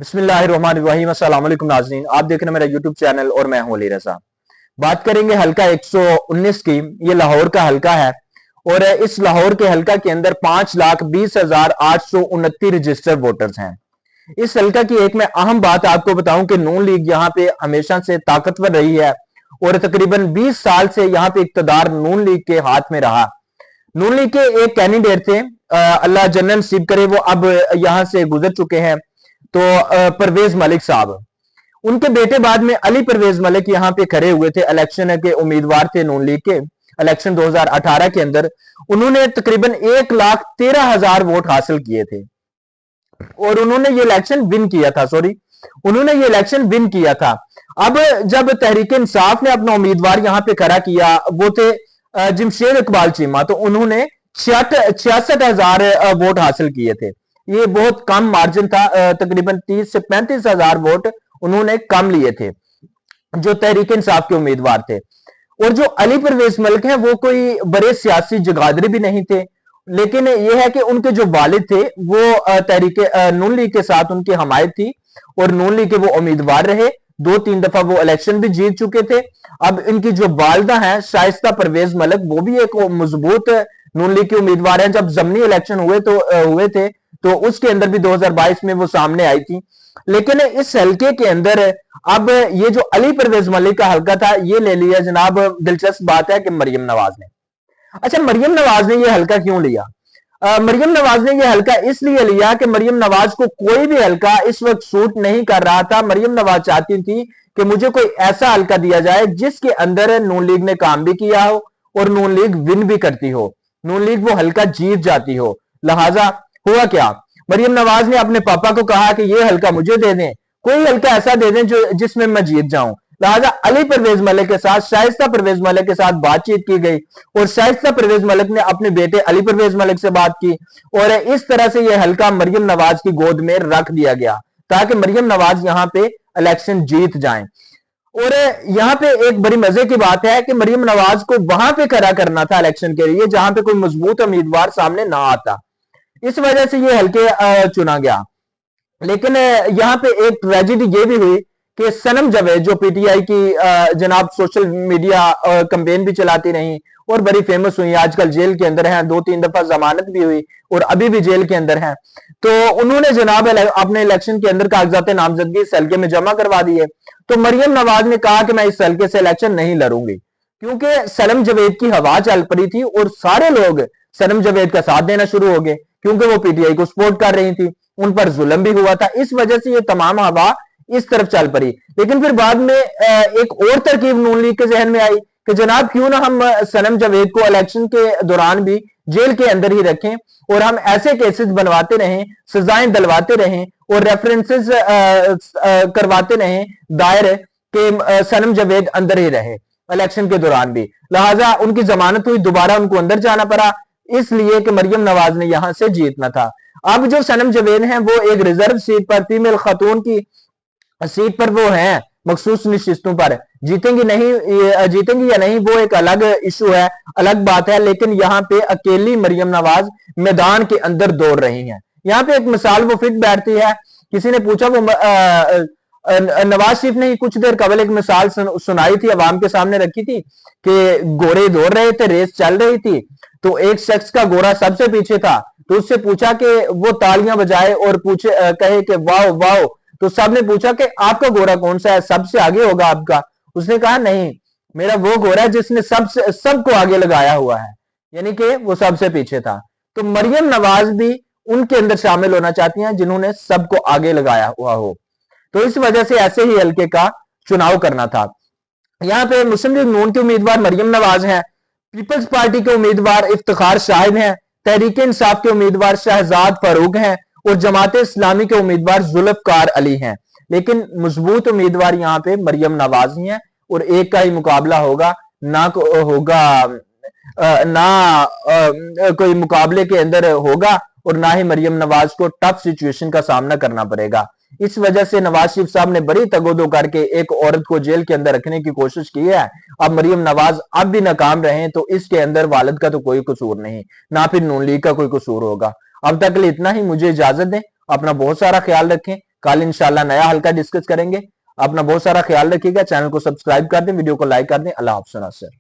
बिस्मिल्लाहिर्रहमानिर्रहीम। अस्सलाम वालेकुम नाज़रीन, आप देख रहे हैं मेरा यूट्यूब चैनल और मैं हूं अली रजा। बात करेंगे हल्का 119 की। ये लाहौर का हल्का है और इस लाहौर के हल्का के अंदर 5,20,829 रजिस्टर्ड वोटर्स हैं। इस हल्का की एक मैं अहम बात आपको बताऊं कि नून लीग यहाँ पे हमेशा से ताकतवर रही है और तकरीबन 20 साल से यहाँ पे इक्तदार नून लीग के हाथ में रहा। नून लीग के एक कैंडिडेट थे, अल्लाह जन्नत नसीब करे, वो अब यहां से गुजर चुके हैं। तो परवेज मलिक साहब, उनके बेटे बाद में अली परवेज मलिक यहाँ पे खड़े हुए थे, इलेक्शन के उम्मीदवार थे नून लीग के। इलेक्शन 2018 के अंदर उन्होंने तकरीबन 1,13,000 वोट हासिल किए थे और उन्होंने ये इलेक्शन विन किया था। उन्होंने ये इलेक्शन विन किया था। अब जब तहरीक इंसाफ ने अपना उम्मीदवार यहाँ पे खड़ा किया, वो थे जमशेद इकबाल चीमा, तो उन्होंने 66,000 वोट हासिल किए थे। ये बहुत कम मार्जिन था, तकरीबन 30 से 35,000 वोट उन्होंने कम लिए थे जो तहरीक इंसाफ के उम्मीदवार थे। और जो अली परवेज मलिक हैं वो कोई बड़े सियासी जगादरी भी नहीं थे, लेकिन यह है कि उनके जो वालिद थे वो तहरीक नून लीग के साथ उनकी हमायत थी और नून लीग के वो उम्मीदवार रहे। 2-3 दफा वो इलेक्शन भी जीत चुके थे। अब इनकी जो वालदा है शाइस्ता परवेज मलिक, वो भी एक मजबूत नून लीग के उम्मीदवार हैं। जब जमनी इलेक्शन हुए थे तो उसके अंदर भी 2022 में वो सामने आई थी। लेकिन इस हल्के के अंदर अब ये जो अली परवेज मलिक का हल्का था ये ले लिया जनाब। दिलचस्प बात है कि मरियम नवाज ने, अच्छा मरियम नवाज ने ये हल्का क्यों लिया? मरियम नवाज ने यह हल्का इसलिए लिया कि मरियम नवाज को कोई भी हल्का इस वक्त सूट नहीं कर रहा था। मरियम नवाज चाहती थी कि मुझे कोई ऐसा हल्का दिया जाए जिसके अंदर नून लीग ने काम भी किया हो और नून लीग विन भी करती हो, नून लीग वो हल्का जीत जाती हो। लिहाजा हुआ क्या, मरियम नवाज ने अपने पापा को कहा कि ये हल्का मुझे दे दें, कोई हल्का ऐसा दे दें जो जिसमें मैं जीत जाऊं। लिहाजा अली परवेज मलिक के साथ, शाइस्ता परवेज मलिक के साथ बातचीत की गई और शाइस्ता परवेज मलिक ने अपने बेटे अली परवेज मलिक से बात की और इस तरह से यह हल्का मरियम नवाज की गोद में रख दिया गया ताकि मरियम नवाज यहां पे इलेक्शन जीत जाएं। और यहां पे एक बड़ी मजे की बात है कि मरियम नवाज को वहां पे खड़ा करना था इलेक्शन के लिए जहां पे कोई मजबूत उम्मीदवार सामने ना आता। इस वजह से ये हल्के चुना गया। लेकिन यहां पे एक ट्रेजेडी ये भी हुई कि सनम जावेद जो पीटीआई की जनाब सोशल मीडिया कैंपेन भी चलाती रही और बड़ी फेमस हुई, आजकल जेल के अंदर हैं, 2-3 दफा जमानत भी हुई और अभी भी जेल के अंदर हैं। तो उन्होंने जनाब अपने इलेक्शन के अंदर कागजात नामजदगी इस हल्के में जमा करवा दिए। तो मरियम नवाज ने कहा कि मैं इस हल्के से इलेक्शन नहीं लड़ूंगी क्योंकि सनम जावेद की हवा चल पड़ी थी और सारे लोग सनम जावेद का साथ देना शुरू हो गए क्योंकि वो पीटीआई को सपोर्ट कर रही थी, उन पर जुल्म भी हुआ था। इस वजह से ये तमाम हवा इस तरफ चल पड़ी। लेकिन फिर बाद में एक और तरकीब नून लीग के जहन में आई कि जनाब क्यों ना हम सनम जावेद को इलेक्शन के दौरान भी जेल के अंदर ही रखें और हम ऐसे केसेस बनवाते रहें, सजाएं दिलवाते रहें और रेफरेंसेस करवाते रहें दायर कि सनम जावेद अंदर ही रहे इलेक्शन के दौरान भी। लिहाजा उनकी जमानत हुई, दोबारा उनको अंदर जाना पड़ा इसलिए कि मरियम नवाज ने यहां से जीतना था। अब जो सनम जावेद हैं वो एक रिजर्व सीट पर, फीमेल खातून की सीट पर वो हैं, मखसूस नशिस्तों पर जीतेंगी या नहीं वो एक अलग इशू है, अलग बात है। लेकिन यहाँ पे अकेली मरियम नवाज मैदान के अंदर दौड़ रही हैं। यहाँ पे एक मिसाल वो फिट बैठती है। किसी ने पूछा, वो नवाज शरीफ ने कुछ देर कबल एक मिसाल सुनाई थी, अवाम के सामने रखी थी कि घोड़े दौड़ रहे थे, रेस चल रही थी, तो एक शख्स का घोड़ा सबसे पीछे था, तो उससे पूछा कि वो तालियां बजाए और पूछे कहे कि वाओ वाओ। तो सब ने पूछा कि आपका घोड़ा कौन सा है, सबसे आगे होगा आपका? उसने कहा नहीं, मेरा वो घोड़ा है जिसने सबको आगे लगाया हुआ है, यानी कि वो सबसे पीछे था। तो मरियम नवाज भी उनके अंदर शामिल होना चाहती हैं जिन्होंने सबको आगे लगाया हुआ हो। तो इस वजह से ऐसे ही हल्के का चुनाव करना था। यहाँ पे मुस्लिम लीग नून के उम्मीदवार मरियम नवाज हैं, पीपल्स पार्टी के उम्मीदवार इफ्तिखार शाहिद हैं, तहरीक इंसाफ के उम्मीदवार शहजाद फारूक हैं और जमात इस्लामी के उम्मीदवार जुल्फकार अली हैं। लेकिन मजबूत उम्मीदवार यहाँ पे मरियम नवाज ही हैं और एक का ही मुकाबला होगा, ना कोई मुकाबले के अंदर होगा और ना ही मरियम नवाज को टफ सिचुएशन का सामना करना पड़ेगा। इस वजह से नवाज शरीफ साहब ने बड़ी तगोदो करके एक औरत को जेल के अंदर रखने की कोशिश की है। अब मरियम नवाज अब भी नाकाम रहे तो इसके अंदर वालिद का तो कोई कसूर नहीं, ना फिर नून लीग का कोई कसूर होगा। अब तक के लिए इतना ही, मुझे इजाजत दें, अपना बहुत सारा ख्याल रखें। कल इंशाल्लाह नया हल्का डिस्कस करेंगे। अपना बहुत सारा ख्याल रखिएगा, चैनल को सब्सक्राइब कर दें, वीडियो को लाइक कर दें। अल्लाह हाफ़िज़।